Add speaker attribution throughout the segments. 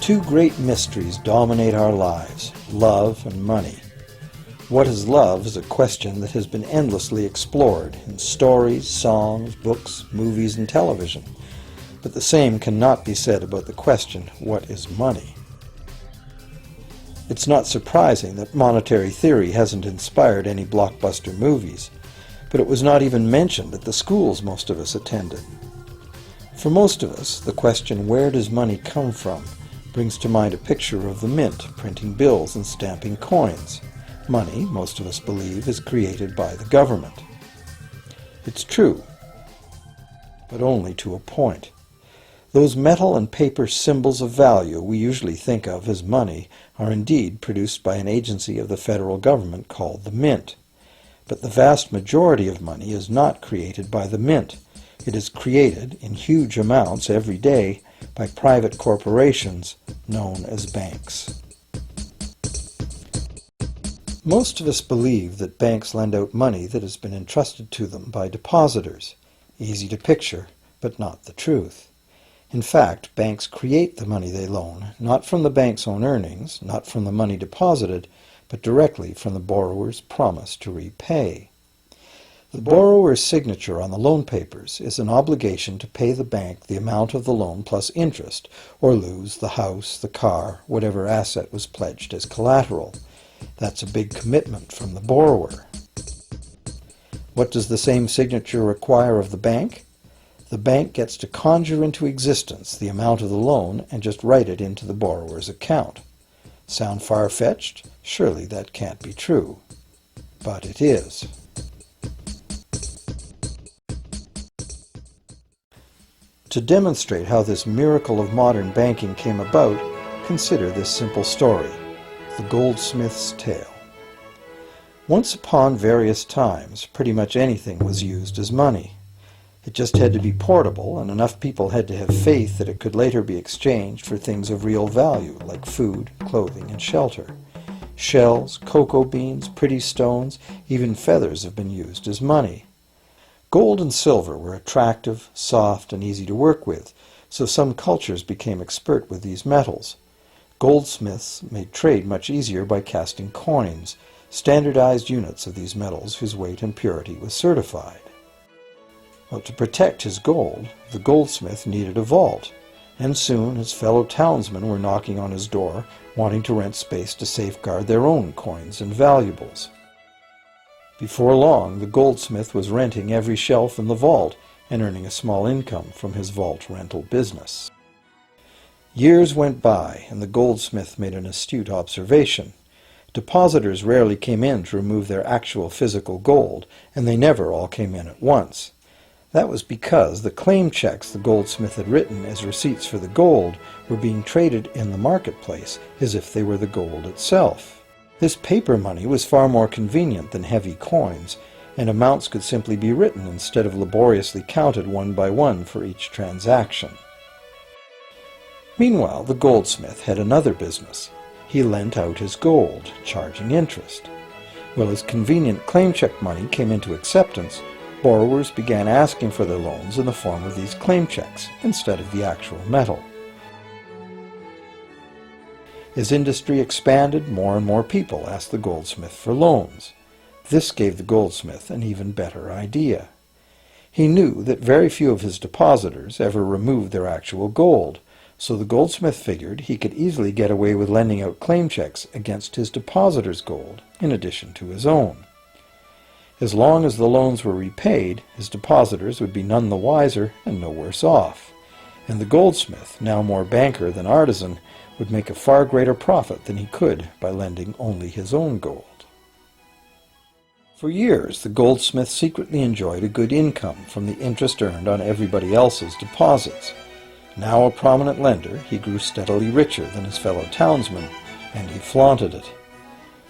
Speaker 1: Two great mysteries dominate our lives, love and money. What is love is a question that has been endlessly explored in stories, songs, books, movies, and television. But the same cannot be said about the question, what is money? It's not surprising that monetary theory hasn't inspired any blockbuster movies, but it was not even mentioned at the schools most of us attended. For most of us, the question, where does money come from, brings to mind a picture of the mint printing bills and stamping coins. Money, most of us believe, is created by the government. It's true, but only to a point. Those metal and paper symbols of value we usually think of as money are indeed produced by an agency of the federal government called the Mint. But the vast majority of money is not created by the Mint. It is created in huge amounts every day by private corporations known as banks. Most of us believe that banks lend out money that has been entrusted to them by depositors. Easy to picture, but not the truth. In fact, banks create the money they loan, not from the bank's own earnings, not from the money deposited, but directly from the borrower's promise to repay. The borrower's signature on the loan papers is an obligation to pay the bank the amount of the loan plus interest, or lose the house, the car, whatever asset was pledged as collateral. That's a big commitment from the borrower. What does the same signature require of the bank? The bank gets to conjure into existence the amount of the loan and just write it into the borrower's account. Sound far-fetched? Surely that can't be true. But it is. To demonstrate how this miracle of modern banking came about, consider this simple story, the goldsmith's tale. Once upon various times, pretty much anything was used as money. It just had to be portable, and enough people had to have faith that it could later be exchanged for things of real value, like food, clothing, and shelter. Shells, cocoa beans, pretty stones, even feathers have been used as money. Gold and silver were attractive, soft, and easy to work with, so some cultures became expert with these metals. Goldsmiths made trade much easier by casting coins, standardized units of these metals whose weight and purity was certified. Well, to protect his gold, the goldsmith needed a vault, and soon his fellow townsmen were knocking on his door, wanting to rent space to safeguard their own coins and valuables. Before long, the goldsmith was renting every shelf in the vault and earning a small income from his vault rental business. Years went by, and the goldsmith made an astute observation. Depositors rarely came in to remove their actual physical gold, and they never all came in at once. That was because the claim checks the goldsmith had written as receipts for the gold were being traded in the marketplace as if they were the gold itself. This paper money was far more convenient than heavy coins, and amounts could simply be written instead of laboriously counted one by one for each transaction. Meanwhile, the goldsmith had another business. He lent out his gold, charging interest. Well, as convenient claim check money came into acceptance, borrowers began asking for their loans in the form of these claim checks instead of the actual metal. As industry expanded, more and more people asked the goldsmith for loans. This gave the goldsmith an even better idea. He knew that very few of his depositors ever removed their actual gold, so the goldsmith figured he could easily get away with lending out claim checks against his depositors' gold, in addition to his own. As long as the loans were repaid, his depositors would be none the wiser and no worse off, and the goldsmith, now more banker than artisan, would make a far greater profit than he could by lending only his own gold. For years, the goldsmith secretly enjoyed a good income from the interest earned on everybody else's deposits. Now a prominent lender, he grew steadily richer than his fellow townsmen, and he flaunted it.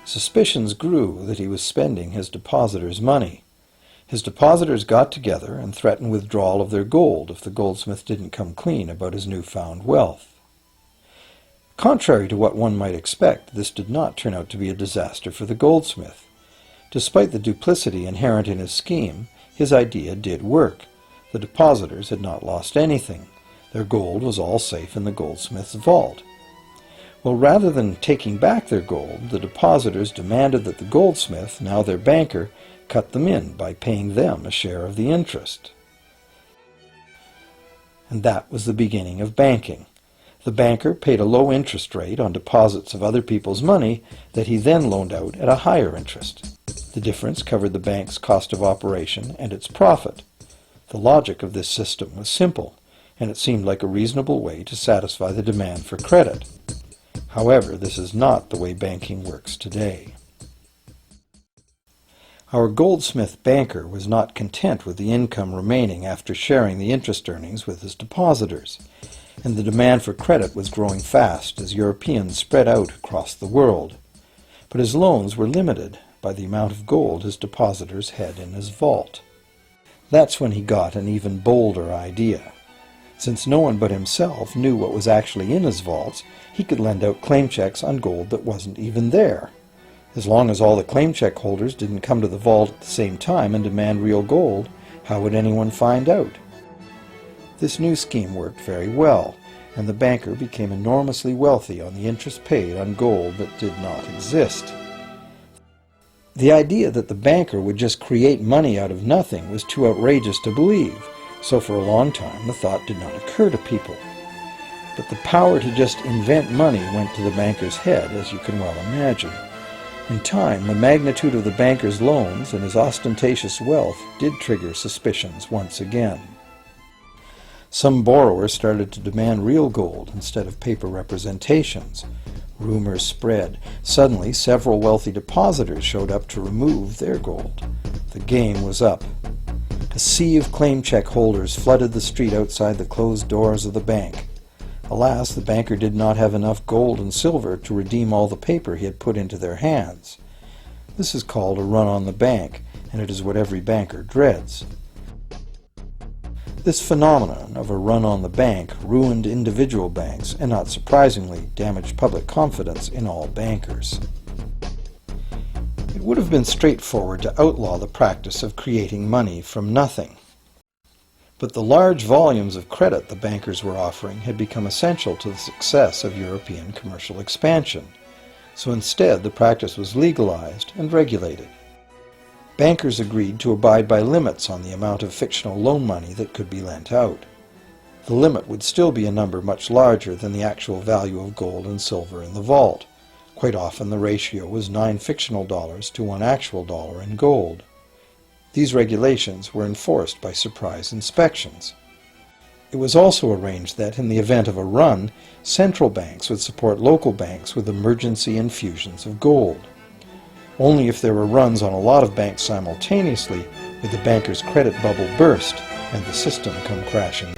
Speaker 1: Suspicions grew that he was spending his depositors' money. His depositors got together and threatened withdrawal of their gold if the goldsmith didn't come clean about his newfound wealth. Contrary to what one might expect, this did not turn out to be a disaster for the goldsmith. Despite the duplicity inherent in his scheme, his idea did work. The depositors had not lost anything. Their gold was all safe in the goldsmith's vault. Well, rather than taking back their gold, the depositors demanded that the goldsmith, now their banker, cut them in by paying them a share of the interest. And that was the beginning of banking. The banker paid a low interest rate on deposits of other people's money that he then loaned out at a higher interest. The difference covered the bank's cost of operation and its profit. The logic of this system was simple, and it seemed like a reasonable way to satisfy the demand for credit. However, this is not the way banking works today. Our goldsmith banker was not content with the income remaining after sharing the interest earnings with his depositors, and the demand for credit was growing fast as Europeans spread out across the world. But his loans were limited by the amount of gold his depositors had in his vault. That's when he got an even bolder idea. Since no one but himself knew what was actually in his vaults, he could lend out claim checks on gold that wasn't even there. As long as all the claim check holders didn't come to the vault at the same time and demand real gold, how would anyone find out? This new scheme worked very well, and the banker became enormously wealthy on the interest paid on gold that did not exist. The idea that the banker would just create money out of nothing was too outrageous to believe, so for a long time the thought did not occur to people. But the power to just invent money went to the banker's head, as you can well imagine. In time, the magnitude of the banker's loans and his ostentatious wealth did trigger suspicions once again. Some borrowers started to demand real gold instead of paper representations. Rumors spread. Suddenly, several wealthy depositors showed up to remove their gold. The game was up. A sea of claim check holders flooded the street outside the closed doors of the bank. Alas, the banker did not have enough gold and silver to redeem all the paper he had put into their hands. This is called a run on the bank, and it is what every banker dreads. This phenomenon of a run on the bank ruined individual banks and, not surprisingly, damaged public confidence in all bankers. It would have been straightforward to outlaw the practice of creating money from nothing. But the large volumes of credit the bankers were offering had become essential to the success of European commercial expansion, so instead the practice was legalized and regulated. Bankers agreed to abide by limits on the amount of fictional loan money that could be lent out. The limit would still be a number much larger than the actual value of gold and silver in the vault. Quite often the ratio was 9 fictional dollars to 1 actual dollar in gold. These regulations were enforced by surprise inspections. It was also arranged that, in the event of a run, central banks would support local banks with emergency infusions of gold. Only if there were runs on a lot of banks simultaneously would the banker's credit bubble burst and the system come crashing